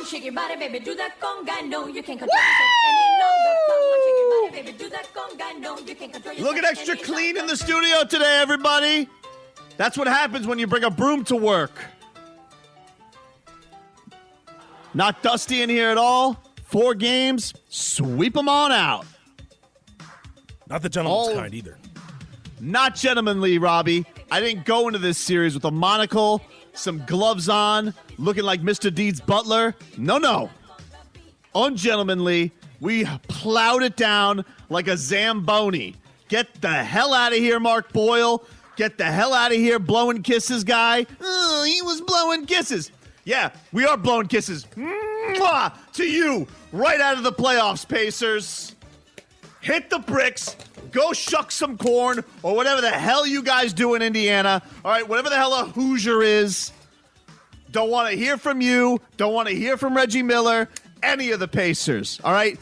on, shake your body, baby, do that conga. No, you can't control yourself any longer. Come on, shake your body, baby, do that conga. No, you can't control yourself. Looking extra clean in the studio today, everybody. That's what happens when you bring a broom to work. Not dusty in here at all. 4 games, sweep them on out. Not the gentleman's kind either. Not gentlemanly, Robbie. I didn't go into this series with a monocle, some gloves on, looking like Mr. Deeds Butler. No. Ungentlemanly. We plowed it down like a Zamboni. Get the hell out of here, Mark Boyle. Get the hell out of here, blowing kisses guy. Oh, he was blowing kisses. Yeah, we are blowing kisses. Mwah! To you, right out of the playoffs, Pacers. Hit the bricks. Go shuck some corn or whatever the hell you guys do in Indiana. All right, whatever the hell a Hoosier is. Don't want to hear from you. Don't want to hear from Reggie Miller. Any of the Pacers. All right?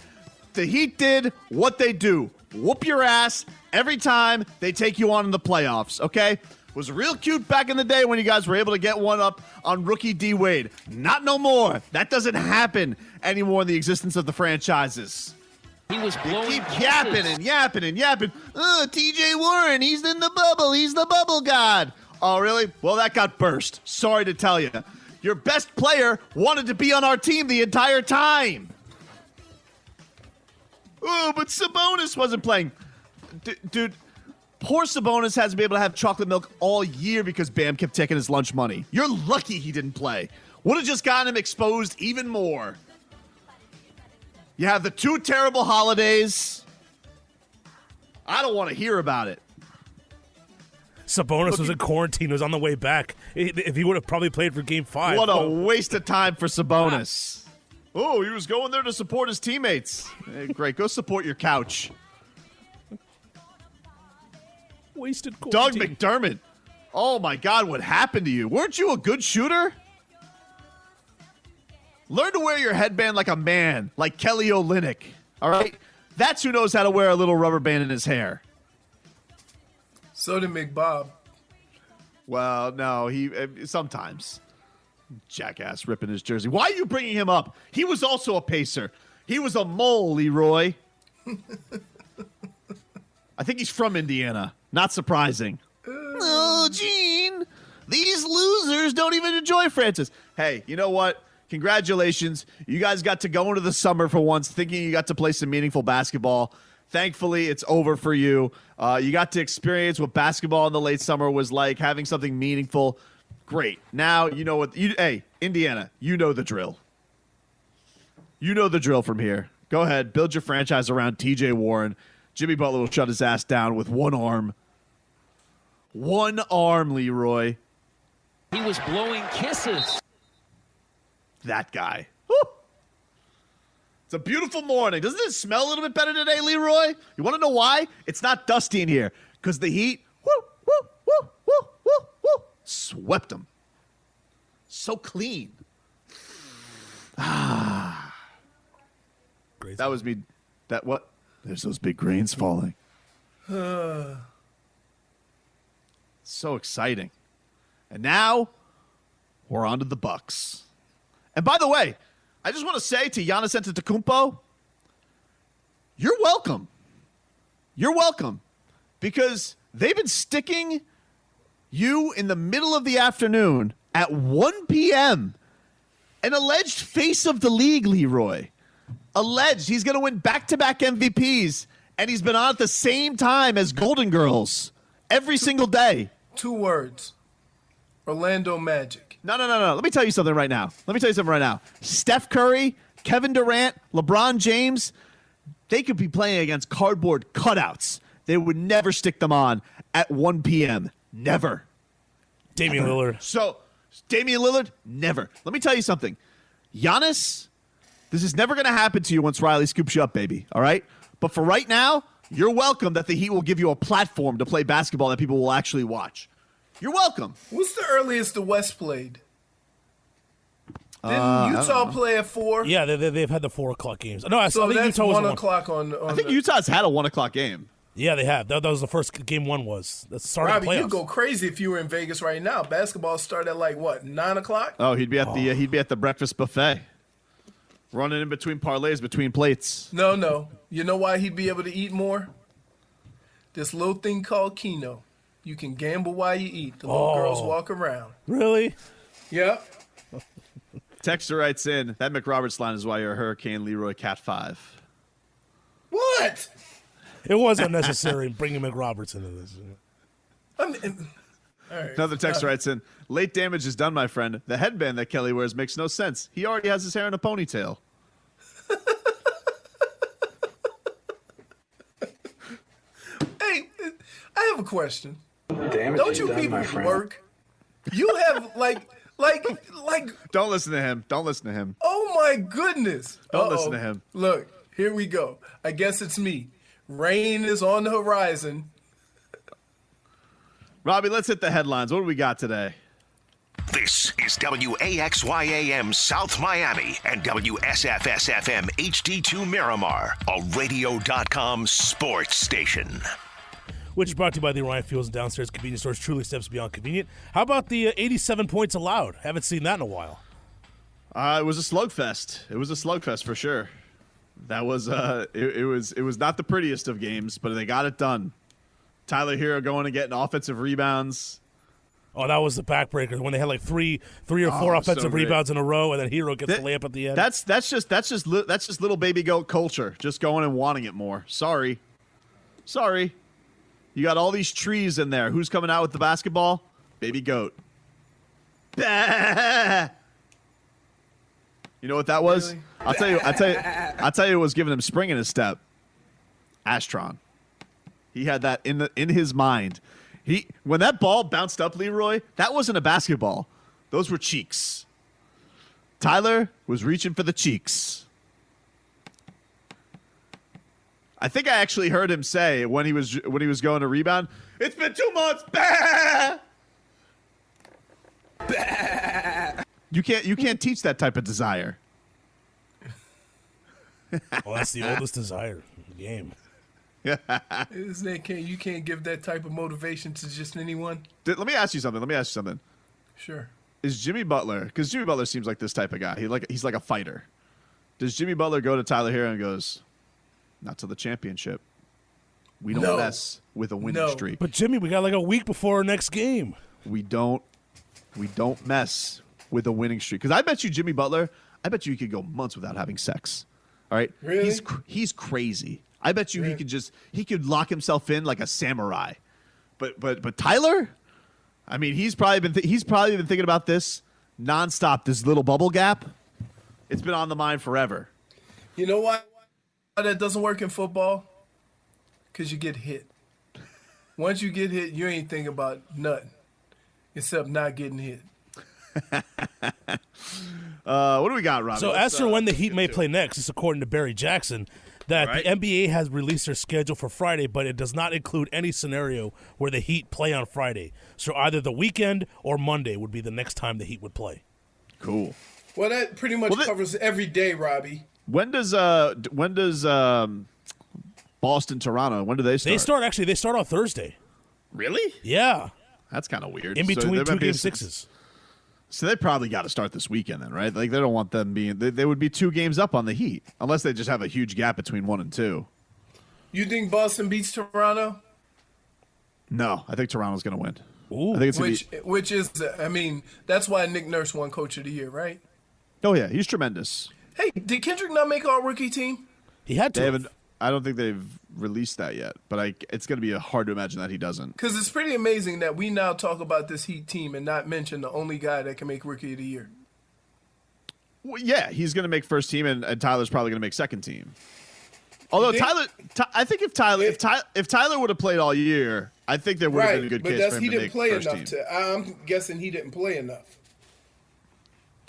The Heat did what they do. Whoop your ass every time they take you on in the playoffs, okay? It was real cute back in the day when you guys were able to get one up on rookie D. Wade. Not no more. That doesn't happen anymore in the existence of the franchises. He was blowing Keep kisses. yapping and yapping. TJ Warren, he's in the bubble. He's the bubble god. Oh, really? Well, that got burst. Sorry to tell you. Your best player wanted to be on our team the entire time. Oh, but Sabonis wasn't playing. Dude, poor Sabonis hasn't been able to have chocolate milk all year because Bam kept taking his lunch money. You're lucky he didn't play. Would have just gotten him exposed even more. You have the 2 terrible holidays. I don't want to hear about it. Sabonis was in quarantine. Was on the way back. If he would have probably played for Game 5. What a waste of time for Sabonis. Oh, he was going there to support his teammates. Hey, great. Go support your couch. Wasted Doug quarantine. McDermott. Oh, my God. What happened to you? Weren't you a good shooter? Learn to wear your headband like a man, like Kelly Olynyk. All right? That's who knows how to wear a little rubber band in his hair. So did McBob. Well, no, he sometimes. Jackass ripping his jersey. Why are you bringing him up? He was also a Pacer. He was a mole, Leroy. I think he's from Indiana. Not surprising. Oh, Gene. These losers don't even enjoy Francis. Hey, you know what? Congratulations. You guys got to go into the summer for once thinking you got to play some meaningful basketball. Thankfully, it's over for you. You got to experience what basketball in the late summer was like, having something meaningful. Great. Now you know what. Hey, Indiana, you know the drill. You know the drill from here. Go ahead, build your franchise around TJ Warren. Jimmy Butler will shut his ass down with one arm. One arm, Leroy. He was blowing kisses. That guy. Woo. It's a beautiful morning. Doesn't it smell a little bit better today, Leroy? You want to know why? It's not dusty in here. Because the heat, swept them. So clean. Great. That was me. That what? There's those big grains falling. So exciting. And now, we're on to the Bucks. And by the way, I just want to say to Giannis Antetokounmpo, you're welcome. You're welcome. Because they've been sticking you in the middle of the afternoon at 1 p.m. An alleged face of the league, Leroy. Alleged he's going to win back-to-back MVPs, and he's been on at the same time as Golden Girls every single day. 2 words. Orlando Magic. No. Let me tell you something right now. Steph Curry, Kevin Durant, LeBron James, they could be playing against cardboard cutouts. They would never stick them on at 1 p.m. Never. Damian Lillard. So, Damian Lillard, never. Let me tell you something. Giannis, this is never going to happen to you once Riley scoops you up, baby. All right? But for right now, you're welcome that the Heat will give you a platform to play basketball that people will actually watch. You're welcome. What's the earliest the West played? Didn't Utah play at 4? Yeah, they've had the 4 o'clock games. No, I think that's Utah was 1 at 1 o'clock on I think Utah's had a 1 o'clock game. Yeah, they have. That was the first game. 1 was. That's starting Robbie, the playoffs. you'd go crazy if you were in Vegas right now. Basketball started at 9 o'clock? Oh, he'd be at the breakfast buffet. Running in between parlays, between plates. No. You know why he'd be able to eat more? This little thing called Keno. You can gamble while you eat. The little girls walk around. Really? Yep. Texter writes in, that McRoberts line is why you're a Hurricane Leroy Cat 5. What? It was unnecessary bringing McRoberts into this. I mean, all right. Another texter writes in, late damage is done, my friend. The headband that Kelly wears makes no sense. He already has his hair in a ponytail. Hey, I have a question. Damage Don't is you done, people my friend. work? You have like. Don't listen to him. Don't listen to him. Oh my goodness! Don't listen to him. Look, here we go. I guess it's me. Rain is on the horizon. Robbie, let's hit the headlines. What do we got today? This is WAXYAM South Miami and WSFSFM HD2 Miramar, a radio.com sports station. Which is brought to you by the Orion Fuels and Downstairs Convenience Stores. Truly steps beyond convenient. How about the 87 points allowed? Haven't seen that in a while. It was a slugfest. It was a slugfest for sure. That was it was not the prettiest of games, but they got it done. Tyler Herro going and getting offensive rebounds. Oh, that was the backbreaker when they had like three or four offensive so great. rebounds in a row, and then Herro gets the layup at the end. That's just little baby goat culture. Just going and wanting it more. Sorry. You got all these trees in there. Who's coming out with the basketball? Baby goat. Bah! You know what that was? Really? I'll tell you what was giving him spring in his step. Astron. He had that in his mind. When that ball bounced up, Leroy, that wasn't a basketball. Those were cheeks. Tyler was reaching for the cheeks. I think I actually heard him say when he was going to rebound, "It's been 2 months." Bah! Bah! You can't teach that type of desire. Well, that's the oldest desire in the game. You can't give that type of motivation to just anyone. Let me ask you something. Sure. Is Jimmy Butler, because Jimmy Butler seems like this type of guy. He's like a fighter. Does Jimmy Butler go to Tyler Herro and goes, "Not to the championship. We don't mess with a winning streak. But Jimmy, we got like a week before our next game. We don't mess with a winning streak." Because I bet you Jimmy Butler, he could go months without having sex. All right, Really? He's crazy. I bet you he could lock himself in like a samurai. But Tyler, I mean, he's probably been thinking about this nonstop. This little bubble gap, it's been on the mind forever. You know why that doesn't work in football? Because you get hit. Once you get hit, you ain't thinking about nothing except not getting hit. What do we got, Robbie? So as for when the Heat may play next, it's according to Barry Jackson that Right. the NBA has released their schedule for Friday, but it does not include any scenario where the Heat play on Friday. So either the weekend or Monday would be the next time the Heat would play. Cool. Well, that pretty much covers every day, Robbie. When does Boston Toronto? When do they start? They start on Thursday. Really? Yeah, That's kind of weird. in So between there two might be game a- sixes. So they probably got to start this weekend then, right? Like they don't want them being. They would be 2 games up on the Heat unless they just have a huge gap between 1 and 2. You think Boston beats Toronto? No, I think Toronto's going to win. Ooh. I think it's going to be. Which is, I mean, that's why Nick Nurse won Coach of the Year, right? Oh yeah, he's tremendous. Hey, did Kendrick not make our rookie team? He had They to. haven't. I don't think they've released that yet, but it's going to be hard to imagine that he doesn't. Because it's pretty amazing that we now talk about this Heat team and not mention the only guy that can make Rookie of the Year. Well, yeah, he's going to make first team, and Tyler's probably going to make second team. Although You think? I think if Tyler would have played all year, I think there would have been a good but case for him he to didn't make play first enough team. I'm guessing he didn't play enough.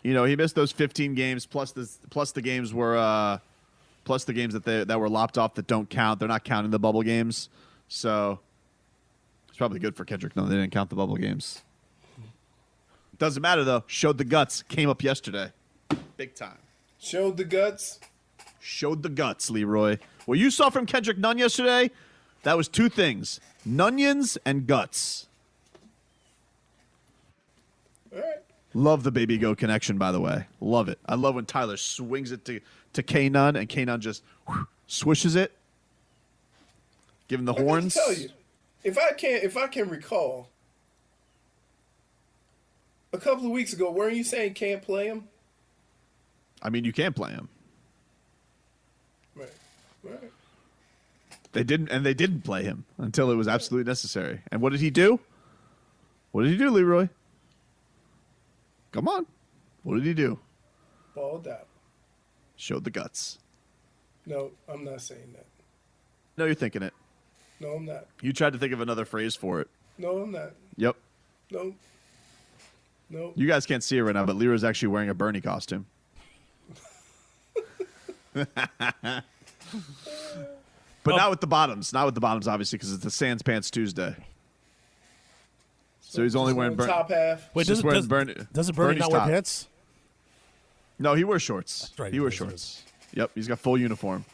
You know, he missed those 15 games plus the games were plus the games that were lopped off that don't count. They're not counting the bubble games, so it's probably good for Kendrick. No, they didn't count the bubble games. Doesn't matter though. Showed the guts. Came up yesterday, big time. Showed the guts. Showed the guts, Leroy. What you saw from Kendrick Nunn yesterday, that was 2 things: Nunions and guts. All right. Love the baby go connection, by the way. Love it. I love when Tyler swings it to K Nunn and K Nunn just swishes it. Give him the horns. I can tell you, if I can recall, a couple of weeks ago, weren't you saying can't play him? I mean, you can play him. Right. They didn't play him until it was absolutely necessary. And what did he do? What did he do, Leroy? Come on. What did he do? Balled out. Showed the guts. No, I'm not saying that. No, you're thinking it. No, I'm not. You tried to think of another phrase for it. No, I'm not. Yep. No. You guys can't see it right now, but Leroy's actually wearing a Bernie costume. But not with the bottoms. Not with the bottoms, obviously, because it's the Sans Pants Tuesday. So he's only wearing top half. Wait, doesn't Bernie Bernie not wear pants? No, he wears shorts. That's right, He wears shorts. Yep, he's got full uniform.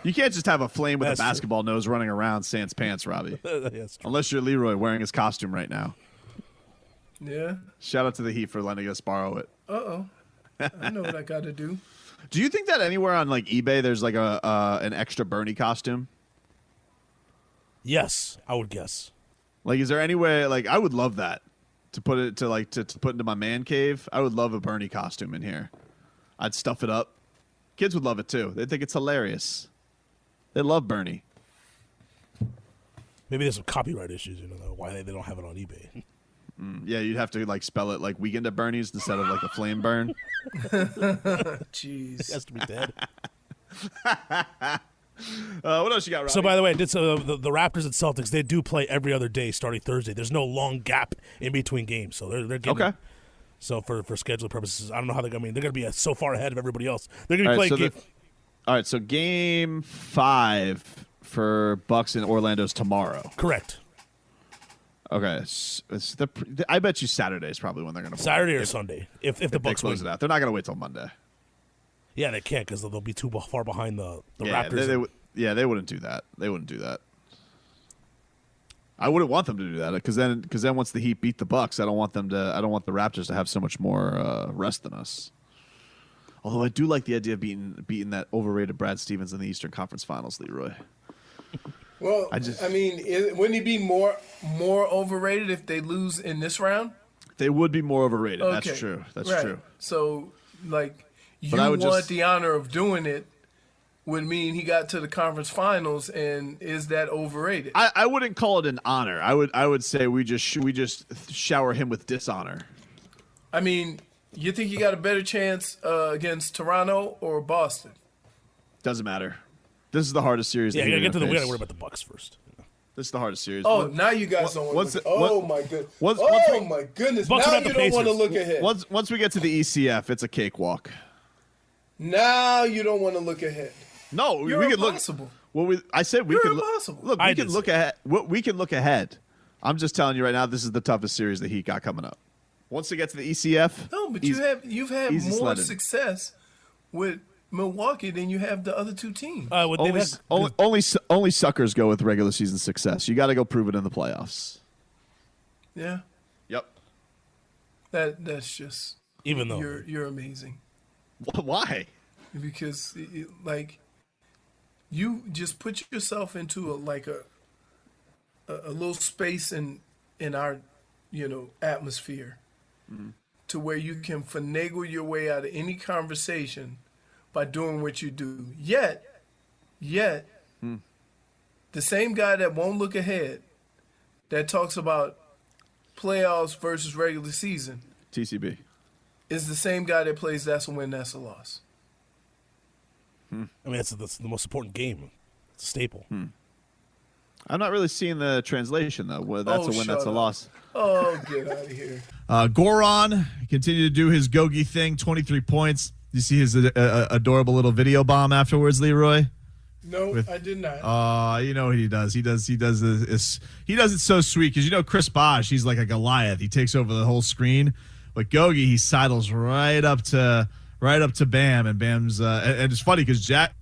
You can't just have a flame with That's a basketball nose running around sans pants, Robbie. Yes, Unless you're Leroy wearing his costume right now. Yeah. Shout out to the Heat for letting us borrow it. Uh-oh. I know what I got to do. Do you think that anywhere on like eBay there's like an extra Bernie costume? Yes, I would guess. Like, is there any way? Like, I would love that to put it to like to put into my man cave. I would love a Bernie costume in here. I'd stuff it up. Kids would love it too. They think it's hilarious. They love Bernie. Maybe there's some copyright issues, why they don't have it on eBay. Yeah, you'd have to like spell it like Weekend at Bernie's instead of like a flame burn. Jeez. It has to be dead. What else you got, Robbie? So, by the way, the Raptors and Celtics, they do play every other day starting Thursday. There's no long gap in between games, so they're getting okay. So for scheduling purposes, I don't know how they're going to be. They're going to be so far ahead of everybody else. They're going to be playing all right, so game 5 for Bucks and Orlando's tomorrow. Correct. Okay, I bet you Saturday is probably when they're going to play. Saturday or Sunday, if the Bucks close win. it out. They're not going to wait till Monday. Yeah, they can't because they'll be too far behind the Raptors. They wouldn't do that. They wouldn't do that. I wouldn't want them to do that because then once the Heat beat the Bucks, I don't want the Raptors to have so much more rest than us. Although I do like the idea of beating that overrated Brad Stevens in the Eastern Conference Finals, Leroy. Well, wouldn't he be more overrated if they lose in this round? They would be more overrated. Okay. That's true. That's right. true. So, like, the honor of doing it would mean he got to the conference finals, and is that overrated? I wouldn't call it an honor. I would say we just shower him with dishonor. I mean, you think you got a better chance against Toronto or Boston? Doesn't matter. This is the hardest series. Yeah, you gotta get to the. We gotta worry about the Bucks first. This is the hardest series. Oh, now you guys don't want to look. My goodness! My goodness! Bucks now about you the don't want to Pacers. look ahead. Once we get to the ECF, it's a cakewalk. Now you don't want to look ahead. No, You're we could impossible. look. Well, I said we You're could impossible. look. We can look ahead. We can look ahead. I'm just telling you right now. This is the toughest series the Heat got coming up. Once they get to the ECF, No, but you've had more sledding. success with Milwaukee than you have the other two teams. Only suckers go with regular season success. You got to go prove it in the playoffs. Yeah, Yep. that's just Even though you're amazing. Why? Because like you just put yourself into a little space in our atmosphere to where you can finagle your way out of any conversation by doing what you do. Yet the same guy that won't look ahead, that talks about playoffs versus regular season, TCB, is the same guy that plays that's a win, that's a loss. I mean, that's the most important game. It's a staple. I'm not really seeing the translation though. Well, that's a win, that's a loss. Oh, get out of here. Goran continued to do his Gogi thing. 23 points. You see his adorable little video bomb afterwards, Leroy? No, I did not. You know what he does. He does this. He does it so sweet because Chris Bosh, he's like a Goliath. He takes over the whole screen. But Gogi, he sidles right up to Bam, and Bam's and it's funny because Jax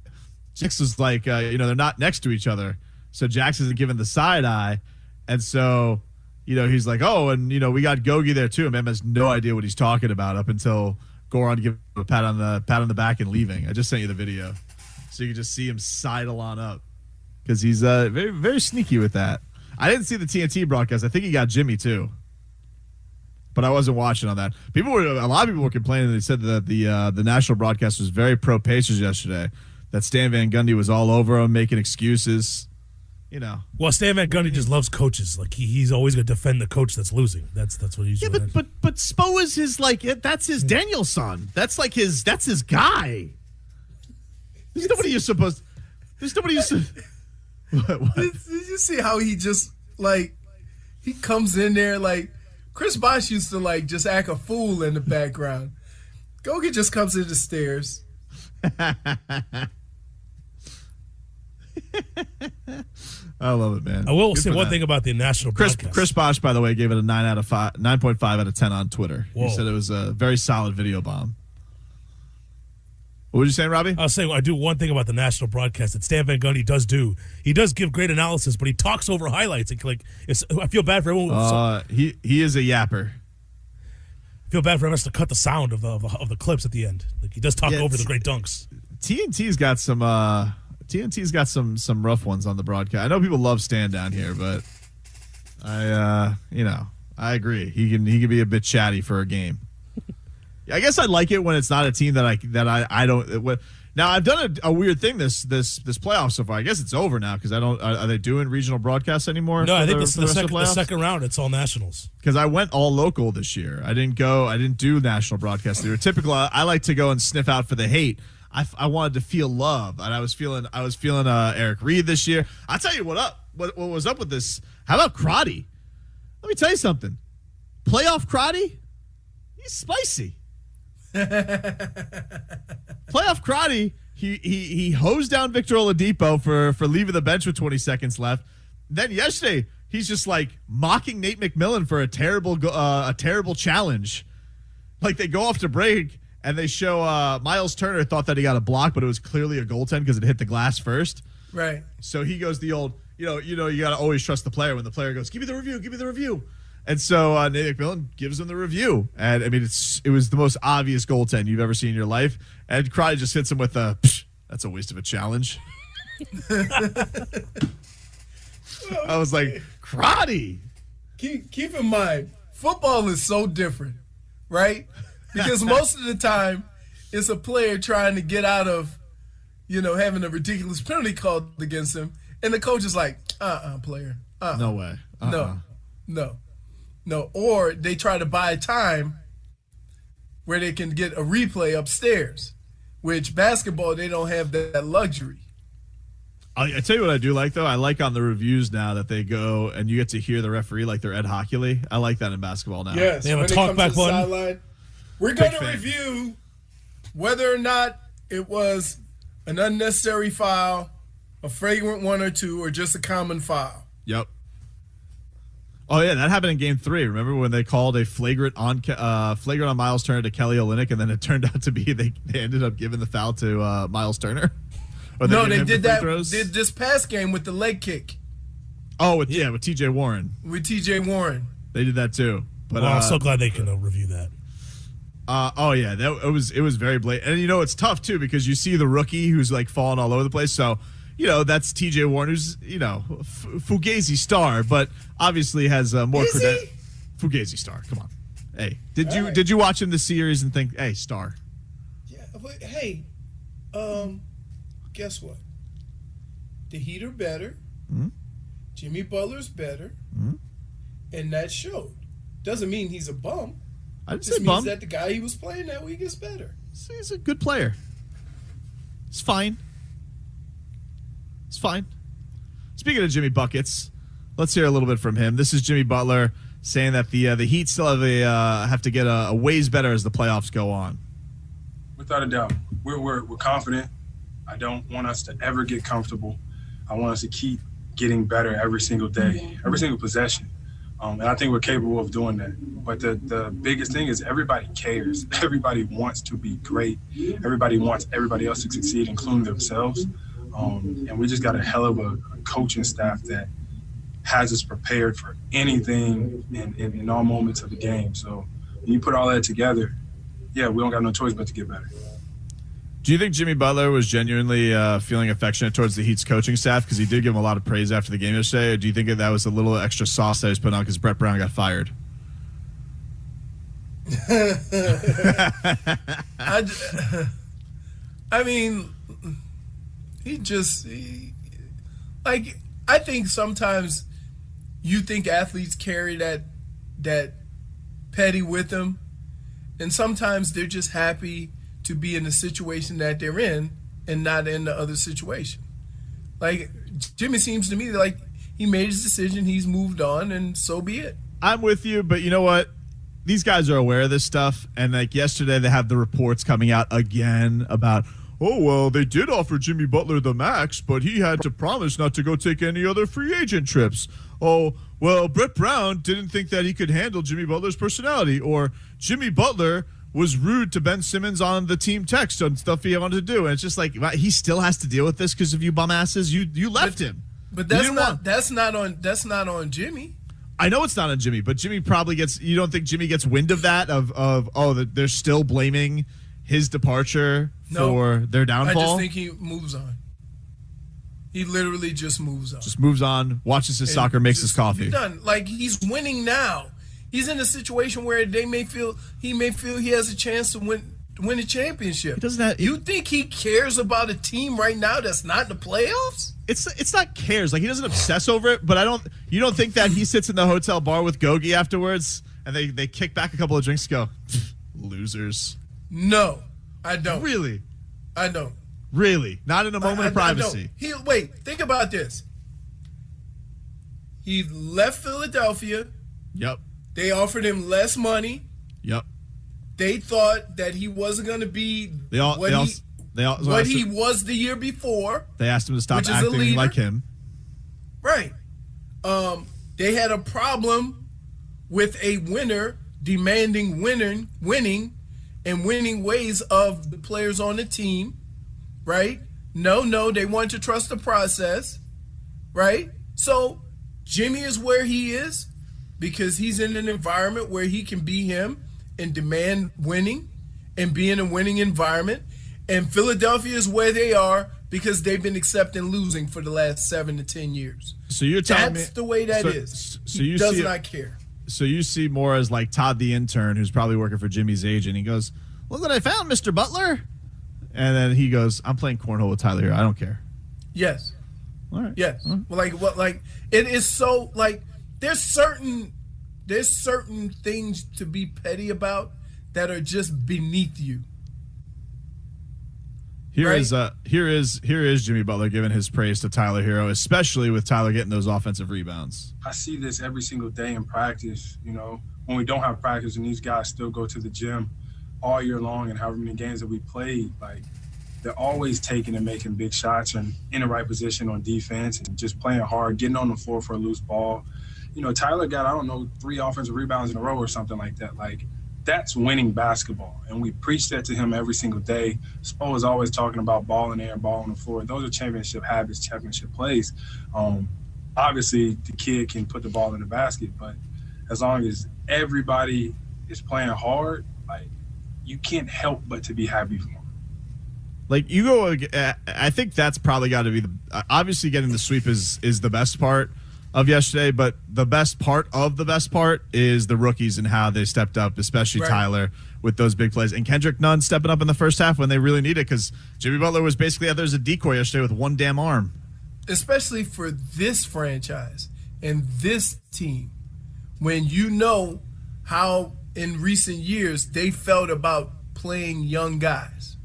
is like they're not next to each other, so Jax isn't given the side eye, and so he's like, oh, and we got Gogi there too. Mem has no idea what he's talking about up until Goran gives him a pat on the back and leaving. I just sent you the video, so you can just see him sidle on up because he's very, very sneaky with that. I didn't see the TNT broadcast. I think he got Jimmy too, but I wasn't watching on that. A lot of people were complaining. They said that the national broadcast was very pro Pacers yesterday. That Stan Van Gundy was all over him, making excuses. Well, Stan Van Gundy just loves coaches. Like he's always going to defend the coach that's losing. That's what he's doing. Yeah, but Spo is his that's his Danielson. That's his guy. There's nobody you're supposed. There's nobody you're. What? Did you see how he just he comes in there like Chris Bosh used to just act a fool in the background. Gogi just comes in the stairs. I love it, man. I will Good say for one that. thing about the national broadcast. Chris Bosh, by the way, gave it a 9.5 out of 10 on Twitter. Whoa. He said it was a very solid video bomb. What were you saying, Robbie? I was saying I do one thing about the national broadcast that Stan Van Gundy does do. He does give great analysis, but he talks over highlights. I feel bad for everyone. He is a yapper. I feel bad for him to cut the sound of the clips at the end. Like he does talk over the great dunks. TNT's got some rough ones on the broadcast. I know people love Stan down here, but I agree. He can be a bit chatty for a game. I guess I like it when it's not a team that I don't. Now I've done a weird thing this playoff so far. I guess it's over now because I don't. Are they doing regional broadcasts anymore? No, I think the second round it's all nationals. Because I went all local this year. I didn't do national broadcasts. They were typical. I like to go and sniff out for the hate. I wanted to feel love, and I was feeling Eric Reed this year. I'll tell you what was up with this. How about Crotty? Let me tell you something. Playoff Crotty, he's spicy. Playoff Crotty, he hosed down Victor Oladipo for leaving the bench with 20 seconds left. Then yesterday, he's just mocking Nate McMillan for a terrible challenge. Like they go off to break. And they show Miles Turner thought that he got a block, but it was clearly a goaltend because it hit the glass first. Right. So he goes the old, you got to always trust the player when the player goes, give me the review. And so Nate McMillan gives him the review. And, I mean, it was the most obvious goaltend you've ever seen in your life. And Crotty just hits him with that's a waste of a challenge. I was like, Crotty. Keep in mind, football is so different, right? Because most of the time, it's a player trying to get out of, having a ridiculous penalty called against him, and the coach is like, player, No way. No. Or they try to buy time where they can get a replay upstairs, which basketball, they don't have that luxury. I tell you what I do like, though. I like on the reviews now that they go and you get to hear the referee like they're Ed Hockley. I like that in basketball now. Yes, they have a when they talk come back to the button. sideline, we're going to review whether or not it was an unnecessary foul, a flagrant 1 or 2, or just a common foul. Yep. Oh yeah, that happened in Game 3. Remember when they called a flagrant on Miles Turner to Kelly Olynyk, and then it turned out to be they ended up giving the foul to Miles Turner. No, they did that. Did this past game with the leg kick. Oh, with T.J. Warren. With T.J. Warren, they did that too. But I'm so glad they can review that. It was very blatant, and it's tough too because you see the rookie who's falling all over the place. So that's T.J. Warren, who's Fugazi star, but obviously has more credentials. Fugazi star, come on. Hey, did you watch him this series and think, hey, star? Yeah, but hey, guess what? The Heat are better. Mm-hmm. Jimmy Butler's better, and that showed. Doesn't mean he's a bum. I didn't Just say means bum. that the guy he was playing that week is better. He's a good player. It's fine. It's fine. Speaking of Jimmy Buckets, let's hear a little bit from him. This is Jimmy Butler saying that the Heat still have to get a ways better as the playoffs go on. Without a doubt, we're confident. I don't want us to ever get comfortable. I want us to keep getting better every single day, every single possession. And I think we're capable of doing that. But the biggest thing is everybody cares. Everybody wants to be great. Everybody wants everybody else to succeed, including themselves. And we just got a hell of a coaching staff that has us prepared for anything in all moments of the game. So when you put all that together, yeah, we don't got no choice but to get better. Do you think Jimmy Butler was genuinely feeling affectionate towards the Heat's coaching staff because he did give him a lot of praise after the game yesterday? Or do you think that was a little extra sauce that he was putting on because Brett Brown got fired? I mean, I think sometimes you think athletes carry that petty with them, and sometimes they're just happy to be in the situation that they're in and not in the other situation. Like, Jimmy seems to me like he made his decision, he's moved on, and so be it. I'm with you, but you know what? These guys are aware of this stuff, and like yesterday they have the reports coming out again about, oh, well, they did offer Jimmy Butler the max, but he had to promise not to go take any other free agent trips. Oh, well, Brett Brown didn't think that he could handle Jimmy Butler's personality, or Jimmy Butler was rude to Ben Simmons on the team text on stuff he wanted to do. And it's just like, he still has to deal with this because of you bum asses. You left him. But that's not on Jimmy. I know it's not on Jimmy, but Jimmy probably gets, you don't think Jimmy gets wind of that, that they're still blaming his departure for their downfall? I just think he moves on. He literally just moves on. Just moves on, watches his soccer, makes his coffee. Done. Like, he's winning now. He's in a situation where he may feel he has a chance to win a championship. He doesn't have, you think he cares about a team right now that's not in the playoffs? It's not cares. Like, he doesn't obsess over it, but you don't think that he sits in the hotel bar with Gogi afterwards and they kick back a couple of drinks and go, losers. No, I don't. Really? I don't. Really? Not in a moment of privacy. Wait, think about this. He left Philadelphia. Yep. They offered him less money. Yep. They thought that he wasn't going to be what he was the year before. They asked him to stop acting like him. Right. They had a problem with a winner demanding winning and winning ways of the players on the team. Right? No, they want to trust the process. Right? So Jimmy is where he is because he's in an environment where he can be him and demand winning and be in a winning environment. And Philadelphia is where they are because they've been accepting losing for the last 7 to 10 years. So you're telling that's the way that is. So he does not care. So you see more as like Todd the intern who's probably working for Jimmy's agent. He goes, look what I found, Mr. Butler. And then he goes, I'm playing cornhole with Tyler here. I don't care. Yes. All right. Yes. All right. Like it is so like there's certain things to be petty about that are just beneath you. Here is Jimmy Butler giving his praise to Tyler Herro, especially with Tyler getting those offensive rebounds. I see this every single day in practice. You know, when we don't have practice and these guys still go to the gym all year long and however many games that we played, like they're always taking and making big shots and in the right position on defense and just playing hard, getting on the floor for a loose ball. You know, Tyler got, 3 offensive rebounds in a row or something like that. Like, that's winning basketball. And we preach that to him every single day. Spo is always talking about ball in the air, ball on the floor. Those are championship habits, championship plays. Obviously, the kid can put the ball in the basket, but as long as everybody is playing hard, like, you can't help but to be happy for him. Like, you go, I think that's probably got to be obviously getting the sweep is the best part of yesterday, but the best part of the best part is the rookies and how they stepped up, especially Tyler with those big plays. And Kendrick Nunn stepping up in the first half when they really needed it because Jimmy Butler was basically out there as a decoy yesterday with one damn arm. Especially for this franchise and this team, when you know how in recent years they felt about playing young guys.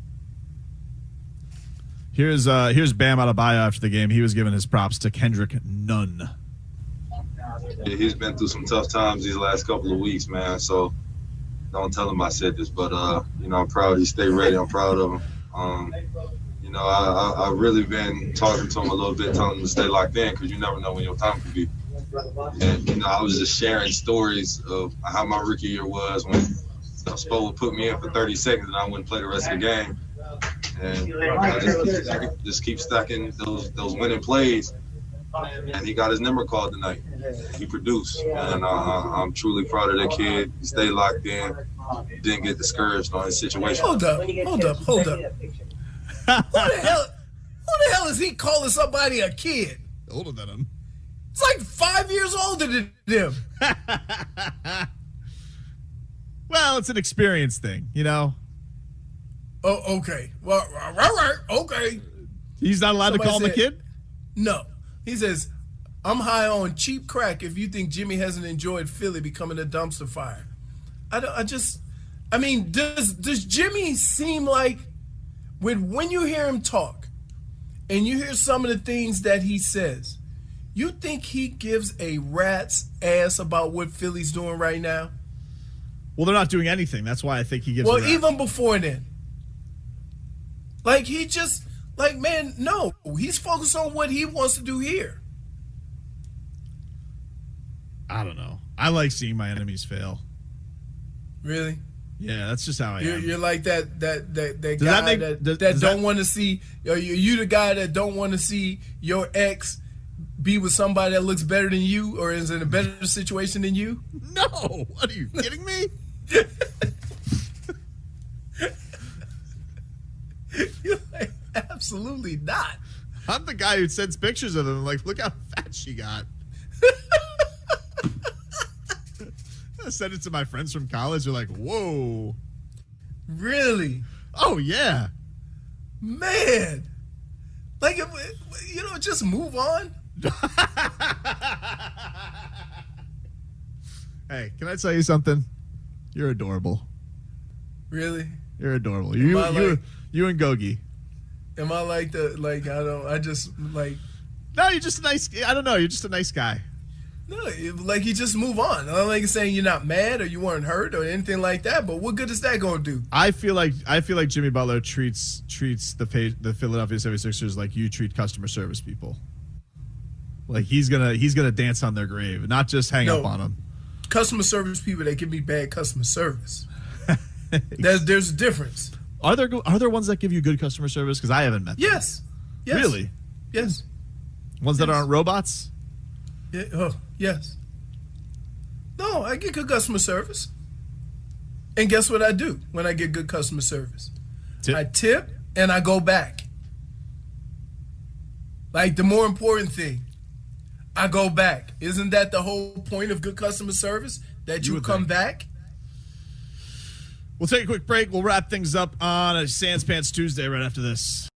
Here's Bam Adebayo after the game. He was giving his props to Kendrick Nunn. Yeah, he's been through some tough times these last couple of weeks, man. So don't tell him I said this, but I'm proud he stayed ready. I'm proud of him. I've really been talking to him a little bit, telling him to stay locked in because you never know when your time could be. And I was just sharing stories of how my rookie year was when Spo would put me in for 30 seconds and I wouldn't play the rest of the game. And I just keep stacking those winning plays. and he got his number called tonight. He produced, and I'm truly proud of that kid. He stayed locked in, didn't get discouraged on his situation. Hold up. Who the hell is he calling somebody a kid? Older than him. It's like 5 years older than him. Well, it's an experience thing, you know? Oh, okay. Well, right. Okay. He's not allowed to call him a kid? No. He says, I'm high on cheap crack if you think Jimmy hasn't enjoyed Philly becoming a dumpster fire. Does Jimmy seem like when you hear him talk and you hear some of the things that he says, you think he gives a rat's ass about what Philly's doing right now? Well, they're not doing anything. That's why I think he gives. Well, even before then, like man, no, he's focused on what he wants to do here. I don't know. I like seeing my enemies fail. Really? Yeah, that's just how I am. You're like that guy that don't want to see. You the guy that don't want to see your ex be with somebody that looks better than you or is in a better situation than you? No. What, are you kidding me? You're like, absolutely not. I'm the guy who sends pictures of them. Like, look how fat she got. I sent it to my friends from college. They're like, whoa. Really? Oh, yeah. Man. Like, just move on. Hey, can I tell you something? You're adorable. Really? You're adorable. You and Gogi. Am I like No, you're just a nice, I don't know, you're just a nice guy. No, like you just move on. I don't like saying you're not mad or you weren't hurt or anything like that, but what good is that going to do? I feel like Jimmy Butler treats the Philadelphia 76ers like you treat customer service people. Like he's gonna dance on their grave, not just hang up on them. Customer service people, they can be bad customer service. There's a difference. Are there ones that give you good customer service? Because I haven't met them. Yes. Really? Yes. Ones that aren't robots? Yeah. Oh, yes. No, I get good customer service. And guess what I do when I get good customer service? Tip. I tip and I go back. Like the more important thing, I go back. Isn't that the whole point of good customer service? That you come back? We'll take a quick break. We'll wrap things up on a Sans Pants Tuesday right after this.